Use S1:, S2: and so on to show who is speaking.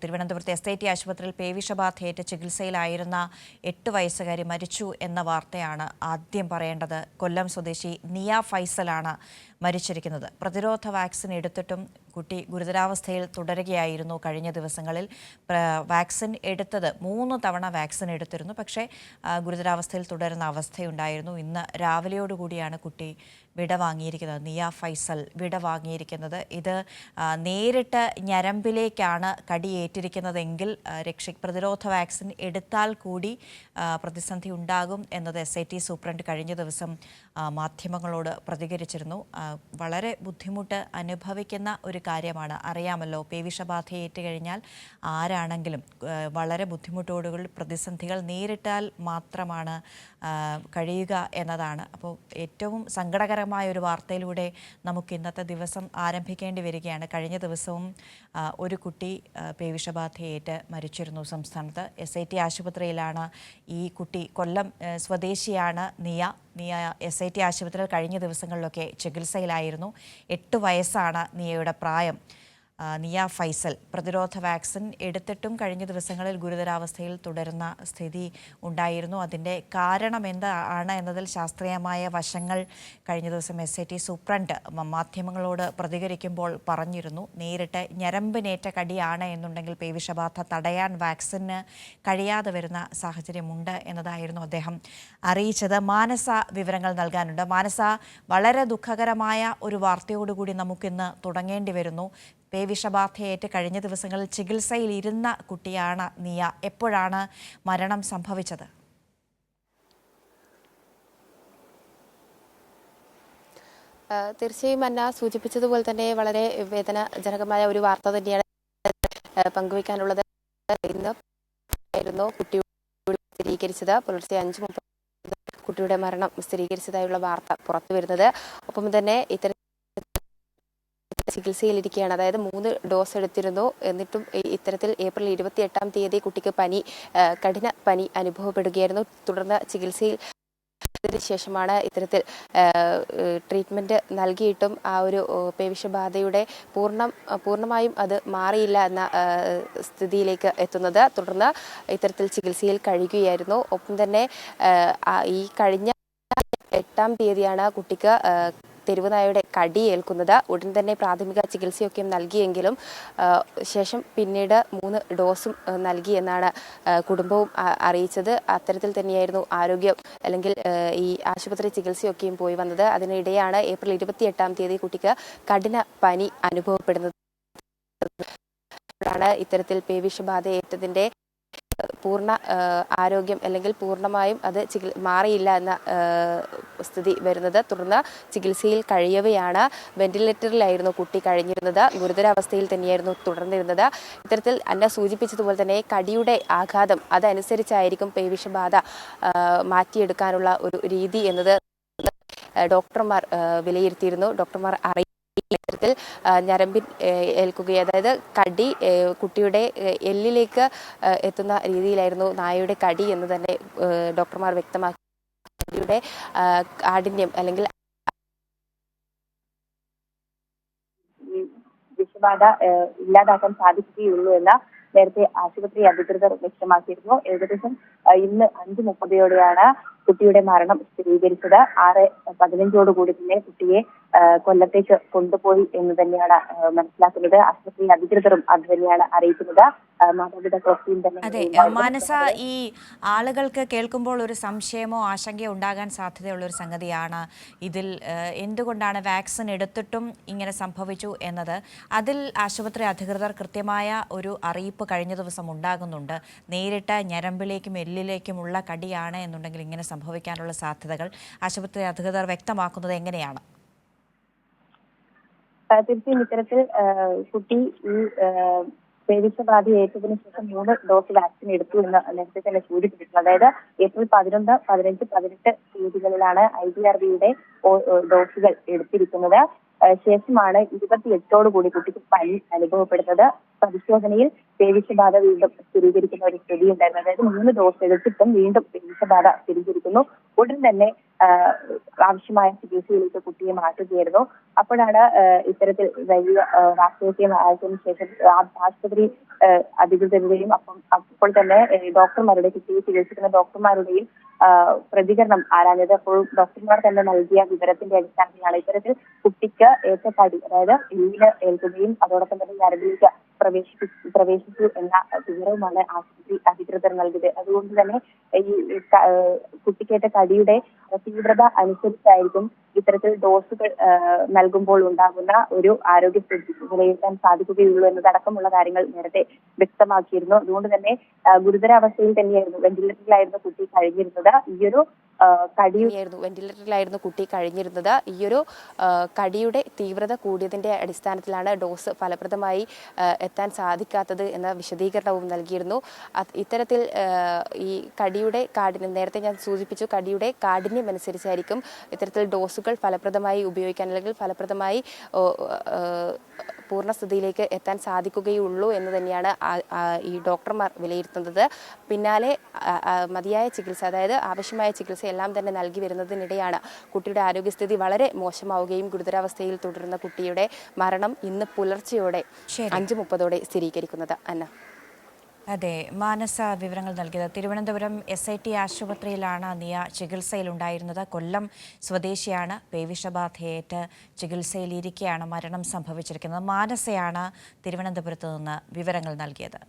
S1: തിരുവനന്തപുരത്തെ SIT ആശുപത്രിയിൽ പേവിഷബാധയേറ്റ് ചികിത്സയിലായിരുന്ന 8 വയസ്സുകാരി മരിച്ചു എന്ന വാർത്തയാണ് ആദ്യം പറയേണ്ടത്. കൊല്ലം സ്വദേശി നിയ ഫൈസലാണ് മരിച്ചിരിക്കുന്നത്. പ്രതിരോധ വാക്സിൻ എടുത്തിട്ടും കുട്ടി ഗുരുതരാവസ്ഥയിൽ തുടരുകയായിരുന്നു. കഴിഞ്ഞ ദിവസങ്ങളിൽ വാക്സിൻ എടുത്തത് 3 തവണ വാക്സിൻ എടുത്തിരുന്നു. പക്ഷേ ഗുരുതരാവസ്ഥയിൽ തുടരുന്ന അവസ്ഥയുണ്ടായിരുന്നു. ഇന്ന് രാവിലെയോടുകൂടിയാണ് കുട്ടി വിടവാങ്ങിയിരിക്കുന്നത്. നിയ ഫൈസൽ വിടവാങ്ങിയിരിക്കുന്നത്. ഇത് നേരിട്ട് ഞരമ്പിലേക്കാണ് കടിയേറ്റിരിക്കുന്നതെങ്കിൽ പ്രതിരോധ വാക്സിൻ എടുത്താൽ കൂടി പ്രതിസന്ധി ഉണ്ടാകും എന്നത് SIT സൂപ്രണ്ട് കഴിഞ്ഞ ദിവസം മാധ്യമങ്ങളോട് പ്രതികരിച്ചിരുന്നു. വളരെ ബുദ്ധിമുട്ട് അനുഭവിക്കുന്ന ഒരു കാര്യമാണ്. അറിയാമല്ലോ, പേവിഷബാധയേറ്റ് കഴിഞ്ഞാൽ ആരാണെങ്കിലും വളരെ ബുദ്ധിമുട്ടോടുകൂടി പ്രതിസന്ധികൾ നേരിട്ടാൽ മാത്രമാണ് കഴിയുക എന്നതാണ്. അപ്പോൾ ഏറ്റവും സങ്കടകരമായ ഒരു വാർത്തയിലൂടെ നമുക്ക് ഇന്നത്തെ ദിവസം ആരംഭിക്കേണ്ടി വരികയാണ്. കഴിഞ്ഞ ദിവസവും ഒരു കുട്ടി പേവിഷബാധയേറ്റ് മരിച്ചിരുന്നു സംസ്ഥാനത്ത്. SIT ആശുപത്രിയിലാണ് ഈ കുട്ടി. കൊല്ലം സ്വദേശിയാണ് നിയ. SIT ആശുപത്രിയിൽ കഴിഞ്ഞ ദിവസങ്ങളിലൊക്കെ ചികിത്സയിലായിരുന്നു. 8 വയസ്സാണ് നിയയുടെ പ്രായം. നിയ ഫൈസൽ പ്രതിരോധ വാക്സിൻ എടുത്തിട്ടും കഴിഞ്ഞ ദിവസങ്ങളിൽ ഗുരുതരാവസ്ഥയിൽ തുടരുന്ന സ്ഥിതി ഉണ്ടായിരുന്നു. അതിൻ്റെ കാരണം എന്താണ് എന്നതിൽ ശാസ്ത്രീയമായ വശങ്ങൾ കഴിഞ്ഞ ദിവസം SIT സൂപ്രണ്ട് മാധ്യമങ്ങളോട് പ്രതികരിക്കുമ്പോൾ പറഞ്ഞിരുന്നു. നേരിട്ട് ഞരമ്പിനേറ്റ കടിയാണ് എന്നുണ്ടെങ്കിൽ പേവിഷബാധ തടയാൻ വാക്സിന് കഴിയാതെ വരുന്ന സാഹചര്യമുണ്ട് എന്നതായിരുന്നു അദ്ദേഹം അറിയിച്ചത്. മാനസ വിവരങ്ങൾ നൽകാനുണ്ട്. മാനസ, വളരെ ദുഃഖകരമായ ഒരു വാർത്തയോടുകൂടി നമുക്കിന്ന് തുടങ്ങേണ്ടി വരുന്നു. പേവിഷബാധയേറ്റ് കഴിഞ്ഞ ദിവസങ്ങളിൽ ചികിത്സയിൽ ഇരുന്ന കുട്ടിയാണ് നിയ. എപ്പോഴാണ് മരണം സംഭവിച്ചത്?
S2: തീർച്ചയായും അന്ന സൂചിപ്പിച്ചതുപോലെ തന്നെ വളരെ വേദനാജനകമായ ഒരു വാർത്ത തന്നെയാണ് പങ്കുവയ്ക്കാനുള്ളത്. ഇന്ന് ആയിരുന്നു കുട്ടിയുടെ സ്ഥിരീകരിച്ചത്. പുലർച്ചെ 5:30 കുട്ടിയുടെ മരണം സ്ഥിരീകരിച്ചതായുള്ള വാർത്ത പുറത്തു വരുന്നത്. ഒപ്പം തന്നെ ചികിത്സയിലിരിക്കുകയാണ്. അതായത് 3 ഡോസ് എടുത്തിരുന്നു. എന്നിട്ടും ഇത്തരത്തിൽ ഏപ്രിൽ 28-ാം തീയതി കുട്ടിക്ക് കഠിന പനി അനുഭവപ്പെടുകയായിരുന്നു. തുടർന്ന് ചികിത്സയിൽ ശേഷമാണ് ഇത്തരത്തിൽ ട്രീറ്റ്മെന്റ് നൽകിയിട്ടും ആ ഒരു പേവിഷബാധയുടെ പൂർണ്ണമായും അത് മാറിയില്ല എന്ന സ്ഥിതിയിലേക്ക് എത്തുന്നത്. തുടർന്ന് ഇത്തരത്തിൽ ചികിത്സയിൽ കഴിയുകയായിരുന്നു. ഒപ്പം തന്നെ ഈ കഴിഞ്ഞ 8-ാം തീയതിയാണ് കുട്ടിക്ക് തെരുവുനായയുടെ കടിയേൽക്കുന്നത്. ഉടൻ തന്നെ പ്രാഥമിക ചികിത്സയൊക്കെ നൽകിയെങ്കിലും ശേഷം പിന്നീട് 3 ഡോസും നൽകിയെന്നാണ് കുടുംബവും അറിയിച്ചത്. അത്തരത്തിൽ തന്നെയായിരുന്നു ആരോഗ്യം അല്ലെങ്കിൽ ഈ ആശുപത്രി ചികിത്സയൊക്കെയും പോയി വന്നത്. അതിനിടെയാണ് ഏപ്രിൽ 28-ാം തീയതി കുട്ടിക്ക് കഠിന പനി അനുഭവപ്പെടുന്നത്. ഇത്തരത്തിൽ പേവിഷബാധ ഏറ്റതിന്റെ പൂർണ്ണ ആരോഗ്യം അല്ലെങ്കിൽ പൂർണ്ണമായും അത് മാറിയില്ല എന്ന സ്ഥിതി വരുന്നത്. തുടർന്ന് ചികിത്സയിൽ കഴിയവെയാണ് വെന്റിലേറ്ററിലായിരുന്നു കുട്ടി കഴിഞ്ഞിരുന്നത്. ഗുരുതരാവസ്ഥയിൽ തന്നെയായിരുന്നു തുടർന്നിരുന്നത്. ഇത്തരത്തിൽ അന്ന സൂചിപ്പിച്ചതുപോലെ തന്നെ കടിയുടെ ആഘാതം അതനുസരിച്ചായിരിക്കും പേവിഷബാധ മാറ്റിയെടുക്കാനുള്ള ഒരു രീതി എന്നത് ഡോക്ടർമാർ വിലയിരുത്തിയിരുന്നു. ഡോക്ടർമാർ ഇത്തരത്തിൽ ഞരമ്പിൽ ഏൽക്കുകയും അതായത് കടി കുട്ടിയുടെ എല്ലിലേക്ക് എത്തുന്ന രീതിയിലായിരുന്നു നായയുടെ കടി എന്ന് തന്നെ ഡോക്ടർമാർ വ്യക്തമാക്കി. കടിയുടെ കാഠിന്യം അല്ലെങ്കിൽ വിഷബാധ ഇല്ലാതാക്കാൻ സാധിക്കുകയുള്ളൂ എന്ന നേരത്തെ ആശുപത്രി അധികൃതർ വ്യക്തമാക്കിയിരുന്നു. ഏകദേശം ഇന്ന് 5:30 കുട്ടിയുടെ മരണം സ്ഥിരീകരിച്ചത്. 6:15 തന്നെ കുട്ടിയെ കൊല്ലത്തേക്ക് കൊണ്ടുപോയി എന്ന് തന്നെയാണ് മനസ്സിലാക്കുന്നത്. ആശുപത്രി അധികൃതരും അത് തന്നെയാണ് അറിയിക്കുന്നത്. മാതാപിതാക്കളൊക്കെയും തന്നെ.
S1: അതെ മാനസ, ഈ ആളുകൾക്ക് കേൾക്കുമ്പോൾ ഒരു സംശയമോ ആശങ്കയോ ഉണ്ടാകാൻ സാധ്യതയുള്ള ഒരു സംഗതിയാണ് ഇതിൽ എന്തുകൊണ്ടാണ് വാക്സിൻ എടുത്തിട്ടും ഇങ്ങനെ സംഭവിച്ചു എന്നത്. അതിൽ ആശുപത്രി അധികൃതർ കൃത്യമായ ഒരു അറിയിപ്പ് കഴിഞ്ഞ ദിവസം ഉണ്ടാകുന്നുണ്ട്. നേരിട്ട് ഞരമ്പിലേക്കും എല്ലിലേക്കുമുള്ള കടിയാണ് എന്നുണ്ടെങ്കിൽ ഇങ്ങനെ സംഭവിക്കാനുള്ള സാധ്യതകൾ ആശുപത്രി അധികൃതർ വ്യക്തമാക്കുന്നത് എങ്ങനെയാണ്?
S2: തീർച്ചയായും ഇത്തരത്തിൽ കുട്ടി ഈ പേവിഷബാധ ഏറ്റതിനു ശേഷം 3 ഡോസ് വാക്സിൻ എടുത്തു എന്ന് നേരത്തെ തന്നെ സൂചിപ്പിച്ചിട്ടുണ്ട്. അതായത് ഏപ്രിൽ 11, 15, 18 തീയതികളിലാണ് IGRBയുടെ ഡോസുകൾ എടുത്തിരിക്കുന്നത്.
S3: ശേഷമാണ് 28ഓടുകൂടി കുട്ടിക്ക് പനി അനുഭവപ്പെടുന്നത്. പരിശോധനയിൽ പേവിഷബാധ വീണ്ടും സ്ഥിരീകരിക്കുന്ന ഒരു സ്ഥിതി ഉണ്ടായിരുന്നു. അതായത് 3 ഡോസ് എടുത്തിട്ടും വീണ്ടും പേവിഷബാധ സ്ഥിരീകരിക്കുന്നു. ഉടൻ തന്നെ ആവശ്യമായ ചികിത്സയിലേക്ക് കുട്ടിയെ മാറ്റുകയായിരുന്നു. അപ്പോഴാണ് ഇത്തരത്തിൽ വലിയ വാർദ്ധക്യമായതിനു ശേഷം ആശുപത്രി അധികൃതരുടെയും അപ്പോൾ തന്നെ ഡോക്ടർമാരുടെ കുട്ടിയെ ചികിത്സിക്കുന്ന ഡോക്ടർമാരുടെയും പ്രതികരണം ആരാഞ്ഞത്. അപ്പോൾ ഡോക്ടർമാർ തന്നെ നൽകിയ വിവരത്തിന്റെ അടിസ്ഥാനത്തിലാണ് ഇത്തരത്തിൽ കുട്ടിക്ക് ഏറ്റ പടി, അതായത് എല്ലിന് ഏൽക്കുകയും അതോടൊപ്പം തന്നെ ഞരമ്പിലേക്ക് പ്രവേശിച്ചു എന്ന വിവരവുമാണ് ആശുപത്രി അധികൃതർ നൽകിയത്. അതുകൊണ്ട് തന്നെ ഈ കുട്ടിക്കേറ്റ കടിയുടെ തീവ്രത അനുസരിച്ചായിരിക്കും ഇത്തരത്തിൽ ഡോസുകൾ നൽകുമ്പോൾ ഉണ്ടാകുന്ന ഒരു ആരോഗ്യസ്ഥിതി വിലയിരുത്താൻ സാധിക്കുകയുള്ളൂ എന്നതടക്കമുള്ള കാര്യങ്ങൾ നേരത്തെ വ്യക്തമാക്കിയിരുന്നു. അതുകൊണ്ട് തന്നെ ഗുരുതരാവസ്ഥയിൽ തന്നെയായിരുന്നു, വെന്റിലേറ്ററിലായിരുന്നു കുട്ടി കഴിഞ്ഞിരുന്നത്.
S2: വെന്റിലേറ്ററിലായിരുന്നു കുട്ടി കഴിഞ്ഞിരുന്നത്. ഈയൊരു കടിയുടെ തീവ്രത കൂടിയതിന്റെ അടിസ്ഥാനത്തിലാണ് ഡോസ് ഫലപ്രദമായി എത്താൻ സാധിക്കാത്തത് എന്ന വിശദീകരണവും നൽകിയിരുന്നു. ഇത്തരത്തിൽ ഈ കടിയുടെ നേരത്തെ ഞാൻ സൂചിപ്പിച്ചു, കടിയുടെ കാഠിന്യം അനുസരിച്ചായിരിക്കും ഇത്തരത്തിൽ ഡോസുകൾ ഫലപ്രദമായി ഉപയോഗിക്കാൻ അല്ലെങ്കിൽ ഫലപ്രദമായി പൂർണ്ണസ്ഥിതിയിലേക്ക് എത്താൻ സാധിക്കുകയുള്ളൂ എന്ന് തന്നെയാണ് ഈ ഡോക്ടർമാർ വിലയിരുത്തുന്നത്. പിന്നാലെ മതിയായ ചികിത്സ, അതായത് ആവശ്യമായ ചികിത്സ എല്ലാം തന്നെ നൽകി വരുന്നതിനിടെയാണ് കുട്ടിയുടെ ആരോഗ്യസ്ഥിതി വളരെ മോശമാവുകയും ഗുരുതരാവസ്ഥയിൽ തുടരുന്ന കുട്ടിയുടെ മരണം ഇന്ന് പുലർച്ചെയോടെ 5:30 സ്ഥിരീകരിക്കുന്നത്. അന്ന.
S1: അതെ, മാനസ വിവരങ്ങൾ നൽകിയത്. തിരുവനന്തപുരം SIT ആശുപത്രിയിലാണ് നിയ ചികിത്സയിലുണ്ടായിരുന്നത്. കൊല്ലം സ്വദേശിയാണ്. പേവിഷബാധയേറ്റ് ചികിത്സയിലിരിക്കെയാണ് മരണം സംഭവിച്ചിരിക്കുന്നത്. മാനസയാണ് തിരുവനന്തപുരത്ത് നിന്ന് വിവരങ്ങൾ നൽകിയത്.